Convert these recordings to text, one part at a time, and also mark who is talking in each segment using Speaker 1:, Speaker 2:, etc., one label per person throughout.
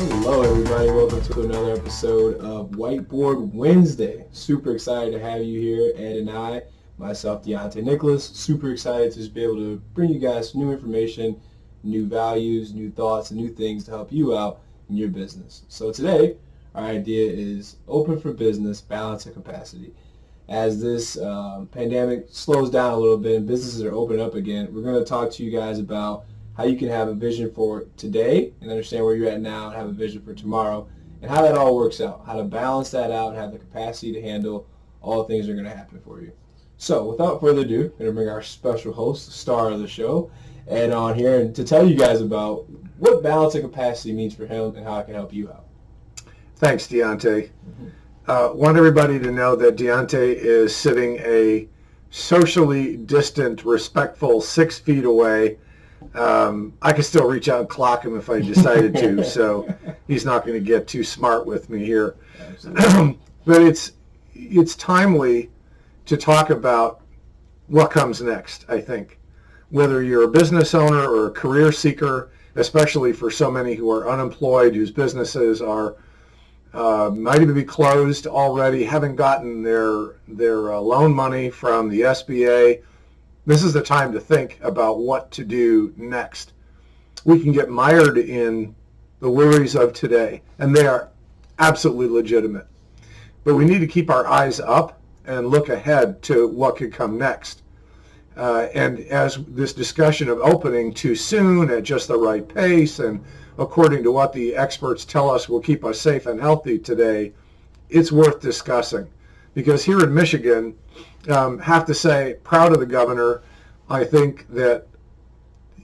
Speaker 1: Hello, everybody. Welcome to another episode of Whiteboard Wednesday. Super excited to have you here, Ed and I, myself, Deontay Nicholas. Super excited to just be able to bring you guys new information, new values, new thoughts, and new things to help you out in your business. So today, our idea is open for business, balance, and capacity. As this pandemic slows down a little bit and businesses are opening up again, we're going to talk to you guys about how you can have a vision for today and understand where you're at now and have a vision for tomorrow and how that all works out, how to balance that out and have the capacity to handle all the things that are going to happen for you. So without further ado, I'm going to bring our special host, the star of the show, Ed on here and to tell you guys about what balance and capacity means for him and how it can help you out.
Speaker 2: Thanks, Deontay. Want everybody to know that Deontay is sitting a socially distant, respectful 6 feet away. I could still reach out and clock him if I decided to, so he's not going to get too smart with me here. But it's timely to talk about what comes next, I think. Whether you're a business owner or a career seeker, especially for so many who are unemployed, whose businesses are might even be closed already, haven't gotten their loan money from the SBA. This is the time to think about what to do next. We can get mired in the worries of today, and they are absolutely legitimate. But we need to keep our eyes up and look ahead to what could come next. And as this discussion of opening too soon at just the right pace and according to what the experts tell us will keep us safe and healthy today, it's worth discussing. Because here in Michigan, have to say, proud of the governor. I think that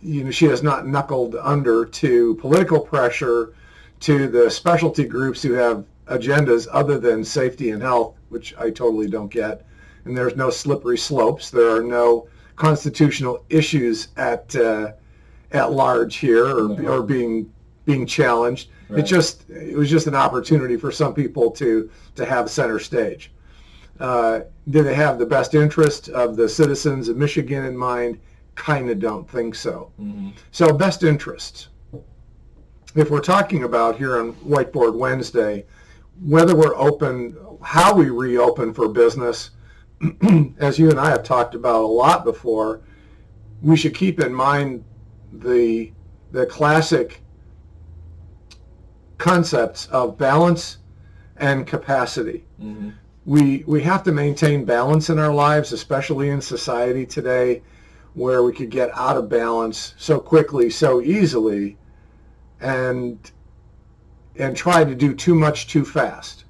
Speaker 2: she has not knuckled under to political pressure, to the specialty groups who have agendas other than safety and health, which I totally don't get. And there's no slippery slopes. There are no constitutional issues at large here or being challenged. Right. It was just an opportunity for some people to have center stage. Do they have the best interest of the citizens of Michigan in mind? Kind of don't think so. Mm-hmm. So best interests. If we're talking about here on Whiteboard Wednesday, whether we're open, how we reopen for business, as you and I have talked about a lot before, we should keep in mind the classic concepts of balance and capacity. Mm-hmm. We have to maintain balance in our lives, especially in society today, where we could get out of balance so quickly, so easily, and try to do too much too fast,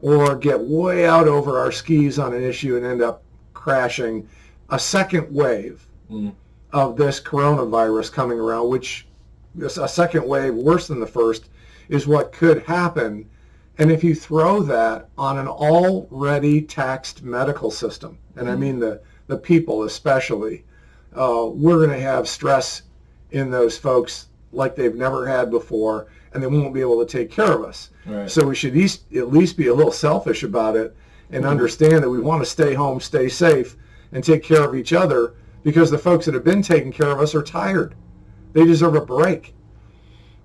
Speaker 2: or get way out over our skis on an issue and end up crashing. A second wave of this coronavirus coming around, which a second wave worse than the first, is what could happen. And if you throw that on an already taxed medical system, and I mean the people especially, we're going to have stress in those folks like they've never had before, and they won't be able to take care of us. Right. So we should at least be a little selfish about it and understand that we want to stay home, stay safe, and take care of each other, because the folks that have been taking care of us are tired. They deserve a break.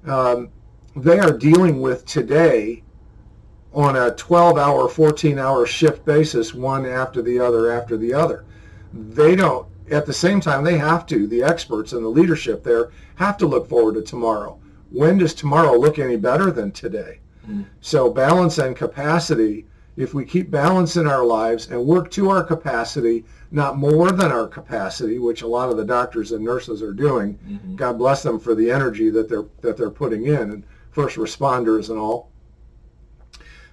Speaker 2: They are dealing with today on a 12-hour, 14-hour shift basis, one after the other. They don't, at the same time, they have to, the experts and the leadership there, have to look forward to tomorrow. When does tomorrow look any better than today? So balance and capacity, if we keep balance in our lives and work to our capacity, not more than our capacity, which a lot of the doctors and nurses are doing, God bless them for the energy that they're putting in, and first responders and all.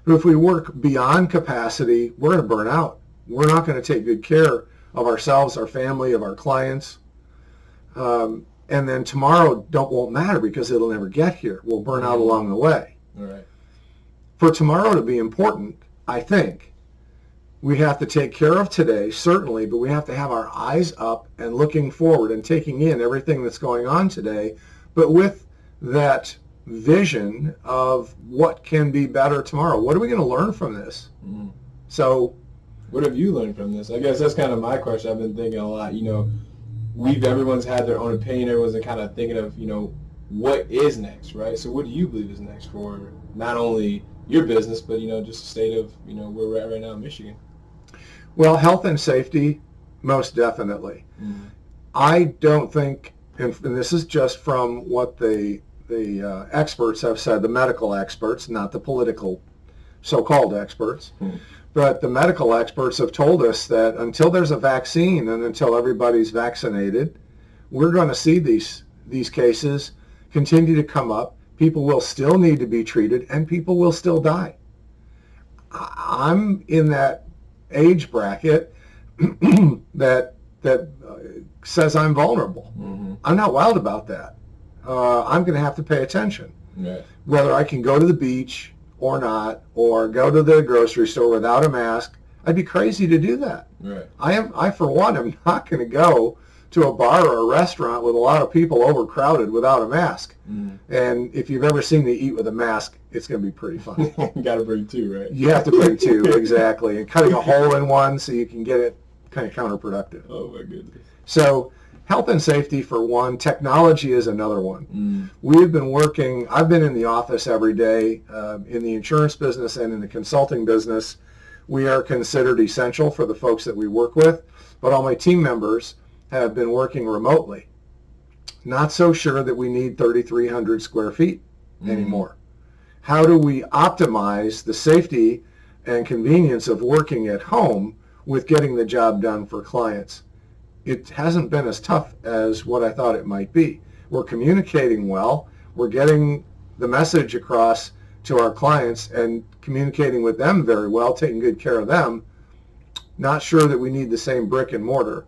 Speaker 2: But if we work beyond capacity, we're going to burn out. We're not going to take good care of ourselves, our family, of our clients. And then tomorrow won't matter because it'll never get here. We'll burn out along the way. All right. For tomorrow to be important, I think, we have to take care of today, certainly, but we have to have our eyes up and looking forward and taking in everything that's going on today, but with that vision of what can be better tomorrow. What are we going to learn from this? So
Speaker 1: what have you learned from this? I guess that's kind of my question. I've been thinking a lot. Everyone's had their own opinion. Everyone's kind of thinking of, what is next, right? So what do you believe is next for not only your business, but, just the state of, where we're at right now in Michigan?
Speaker 2: Well, health and safety, most definitely. I don't think, and this is just from what the experts have said, the medical experts, not the political so-called experts, but the medical experts have told us that until there's a vaccine and until everybody's vaccinated, we're going to see these cases continue to come up. People will still need to be treated, and people will still die. I'm in that age bracket that says I'm vulnerable. I'm not wild about that. I'm going to have to pay attention.
Speaker 1: Right.
Speaker 2: Whether I can go to the beach or not, or go to the grocery store without a mask, I'd be crazy to do that.
Speaker 1: Right.
Speaker 2: I for one, am not going to go to a bar or a restaurant with a lot of people overcrowded without a mask. And if you've ever seen me eat with a mask, it's going to be pretty funny.
Speaker 1: You got to bring two, right?
Speaker 2: You have to bring two, exactly. And cutting a hole in one so you can get it kind of counterproductive.
Speaker 1: Oh, my goodness.
Speaker 2: So health and safety for one, technology is another one. We've been working, I've been in the office every day in the insurance business and in the consulting business. We are considered essential for the folks that we work with, but all my team members have been working remotely. Not so sure that we need 3,300 square feet anymore. How do we optimize the safety and convenience of working at home with getting the job done for clients? It hasn't been as tough as what I thought it might be. We're communicating well. We're getting the message across to our clients and communicating with them very well, taking good care of them. Not sure that we need the same brick and mortar.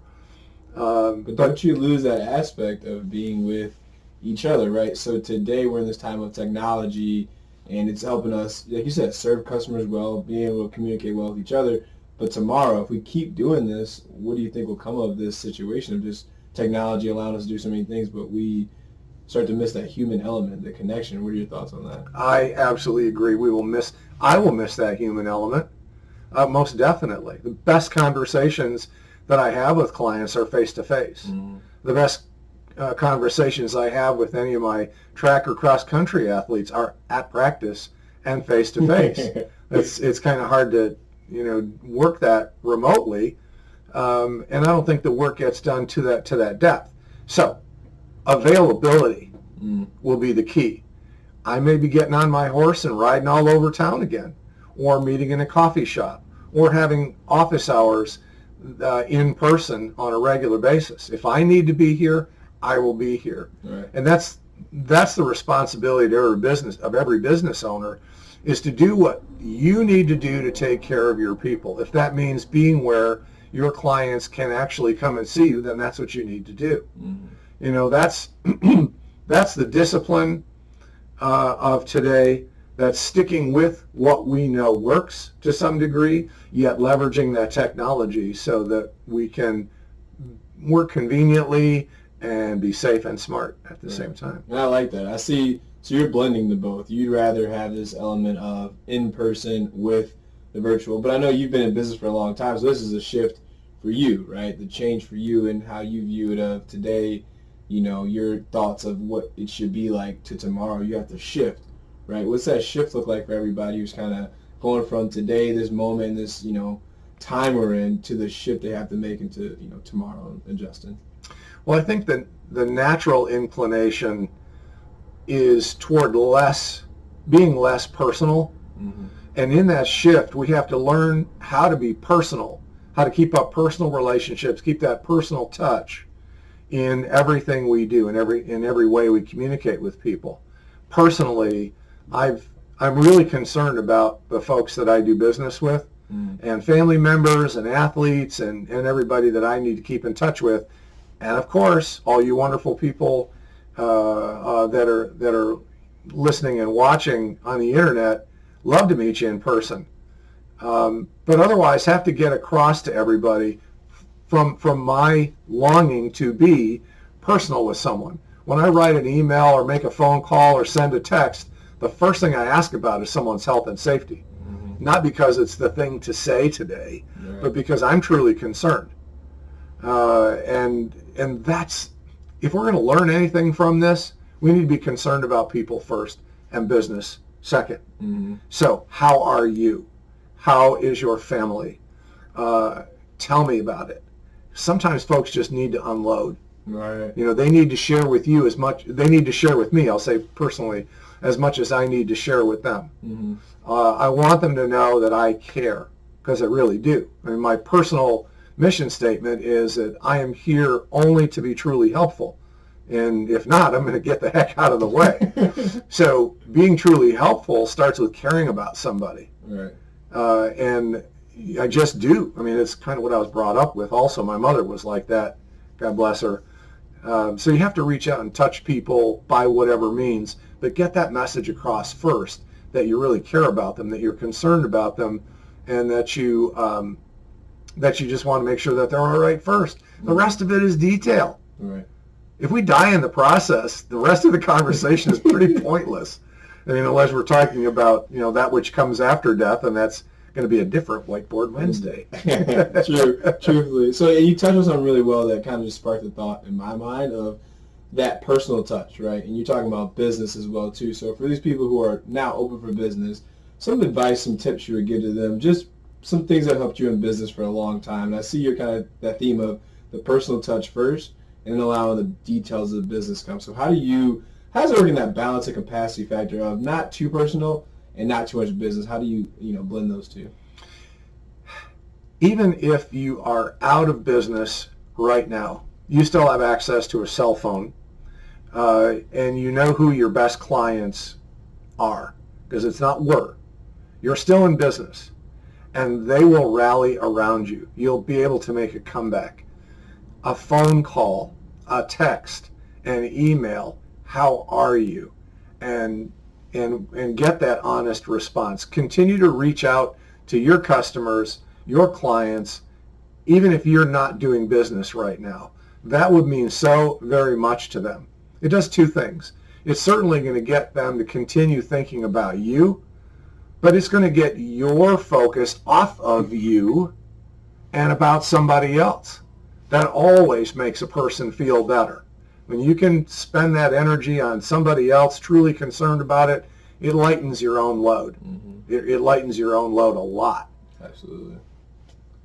Speaker 1: But don't you lose that aspect of being with each other, right? So today we're in this time of technology, and it's helping us, like you said, serve customers well, being able to communicate well with each other. But tomorrow, if we keep doing this, what do you think will come of this situation of just technology allowing us to do so many things, but we start to miss that human element, the connection? What are your thoughts on that?
Speaker 2: I absolutely agree. I will miss that human element, most definitely. The best conversations that I have with clients are face-to-face. The best conversations I have with any of my track or cross-country athletes are at practice and face-to-face. It's kind of hard to work that remotely, and I don't think the work gets done to that depth. So availability will be the key. I may be getting on my horse and riding all over town again, or meeting in a coffee shop, or having office hours in person on a regular basis. If I need to be here, I will be here.
Speaker 1: Right.
Speaker 2: And that's the responsibility of every business owner, is to do what you need to do to take care of your people. If that means being where your clients can actually come and see you, then that's what you need to do. That's that's the discipline of today. That's sticking with what we know works to some degree, yet leveraging that technology so that we can work conveniently and be safe and smart at the same time.
Speaker 1: And I like that. I see. So you're blending the both. You'd rather have this element of in-person with the virtual. But I know you've been in business for a long time, so this is a shift for you, right? The change for you and how you view it of today, your thoughts of what it should be like to tomorrow. You have to shift, right? What's that shift look like for everybody who's kind of going from today, this moment, this, time we're in, to the shift they have to make into, tomorrow and adjusting?
Speaker 2: Well, I think that the natural inclination is toward being less personal. And in that shift, we have to learn how to be personal, how to keep up personal relationships, keep that personal touch in everything we do, in every way we communicate with people. Personally, I'm really concerned about the folks that I do business with, and family members and athletes and everybody that I need to keep in touch with. And of course, all you wonderful people that are listening and watching on the internet, love to meet you in person. But otherwise have to get across to everybody from my longing to be personal with someone. When I write an email or make a phone call or send a text, the first thing I ask about is someone's health and safety. Not because it's the thing to say today, but because I'm truly concerned. And that's, if we're going to learn anything from this, We need to be concerned about people first and business second.
Speaker 1: Mm-hmm.
Speaker 2: So how are you? How is your family? Tell me about it. Sometimes folks just need to unload.
Speaker 1: Right.
Speaker 2: You know, they need to share with you as much, they need to share with me, I'll say personally, as much as I need to share with them.
Speaker 1: Mm-hmm.
Speaker 2: I want them to know that I care, because I really do. I mean, my personal mission statement is that I am here only to be truly helpful. And if not, I'm going to get the heck out of the way. So being truly helpful starts with caring about somebody.
Speaker 1: Right.
Speaker 2: And I just do. I mean, it's kind of what I was brought up with. Also, my mother was like that. God bless her. So you have to reach out and touch people by whatever means, but get that message across first, that you really care about them, that you're concerned about them, and that you just want to make sure that they're all right first. The rest of it is detail.
Speaker 1: Right.
Speaker 2: If we die in the process, the rest of the conversation is pretty pointless. I mean, unless we're talking about, you know, that which comes after death, and that's going to be a different Whiteboard Wednesday.
Speaker 1: True, truthfully. So you touched on something really well that kind of just sparked a thought in my mind of that personal touch, right? And you're talking about business as well, too. So for these people who are now open for business, some advice, some tips you would give to them, just some things that helped you in business for a long time. And I see your kind of that theme of the personal touch first and then allowing the details of the business come. So how's it working that balance and capacity factor of not too personal and not too much business? How do you blend those two?
Speaker 2: Even if you are out of business right now, you still have access to a cell phone, and you know who your best clients are, because it's not were. You're still in business, and they will rally around you. You'll be able to make a comeback. A phone call, a text, an email, how are you? And get that honest response. Continue to reach out to your customers, your clients, even if you're not doing business right now. That would mean so very much to them. It does two things. It's certainly going to get them to continue thinking about you, but it's going to get your focus off of you and about somebody else. That always makes a person feel better. When you can spend that energy on somebody else truly concerned about it, it lightens your own load. Mm-hmm. It lightens your own load a lot.
Speaker 1: Absolutely.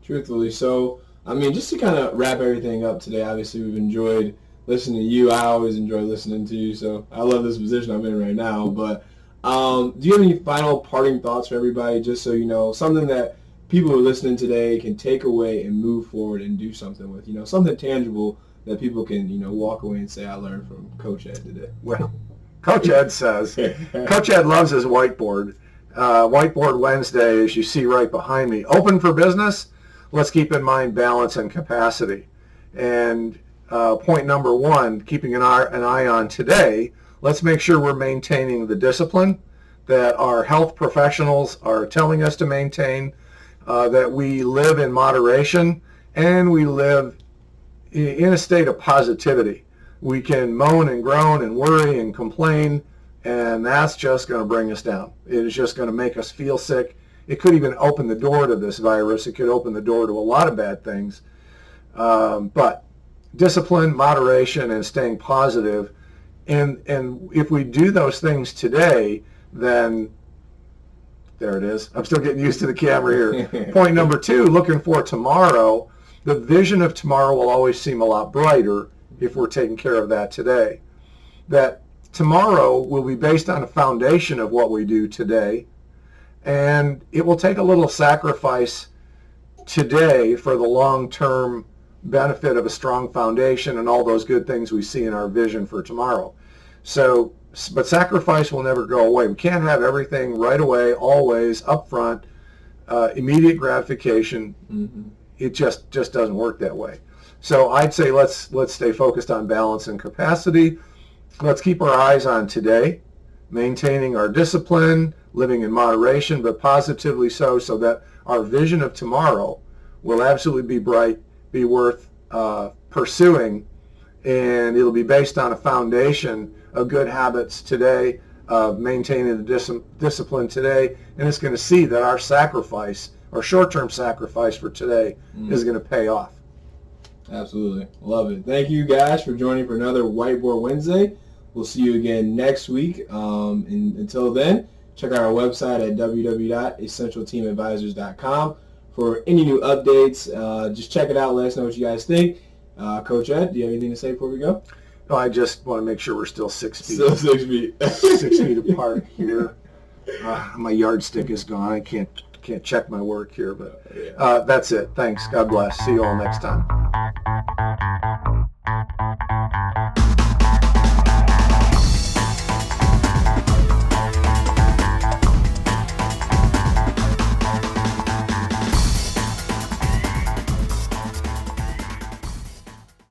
Speaker 1: Truthfully. So, I mean, just to kind of wrap everything up today, obviously we've enjoyed listening to you. I always enjoy listening to you, so I love this position I'm in right now. But do you have any final parting thoughts for everybody, just so you know, something that people who are listening today can take away and move forward and do something with, something tangible that people can, walk away and say, I learned from Coach Ed today?
Speaker 2: Well, Coach Ed says, Coach Ed loves his whiteboard. Whiteboard Wednesday, as you see right behind me, open for business. Let's keep in mind balance and capacity. And point number one, keeping an eye on today, let's make sure we're maintaining the discipline that our health professionals are telling us to maintain, that we live in moderation, and we live in a state of positivity. We can moan and groan and worry and complain, and that's just going to bring us down. It is just going to make us feel sick. It could even open the door to this virus. It could open the door to a lot of bad things. But discipline, moderation, and staying positive. And if we do those things today, then there it is. I'm still getting used to the camera here. Point number two, looking for tomorrow. The vision of tomorrow will always seem a lot brighter if we're taking care of that today. That tomorrow will be based on a foundation of what we do today, and it will take a little sacrifice today for the long-term benefit of a strong foundation and all those good things we see in our vision for tomorrow. So, but sacrifice will never go away. We can't have everything right away, always, up front, immediate gratification. Mm-hmm. It just doesn't work that way. So I'd say let's stay focused on balance and capacity. Let's keep our eyes on today, maintaining our discipline, living in moderation, but positively so that our vision of tomorrow will absolutely be bright, be worth pursuing, and it'll be based on a foundation of good habits today, of maintaining the discipline today, and it's going to see that our sacrifice, our short-term sacrifice for today, is going to pay off.
Speaker 1: Absolutely. Love it. Thank you guys for joining for another Whiteboard Wednesday. We'll see you again next week. And until then, check out our website at www.essentialteamadvisors.com for any new updates. Just check it out. Let us know what you guys think. Coach Ed, do you have anything to say before we go?
Speaker 2: No, I just want to make sure we're still 6 feet.
Speaker 1: Still 6 feet.
Speaker 2: 6 feet apart here. My yardstick is gone. I can't check my work here, but that's it. Thanks. God bless. See you all next time.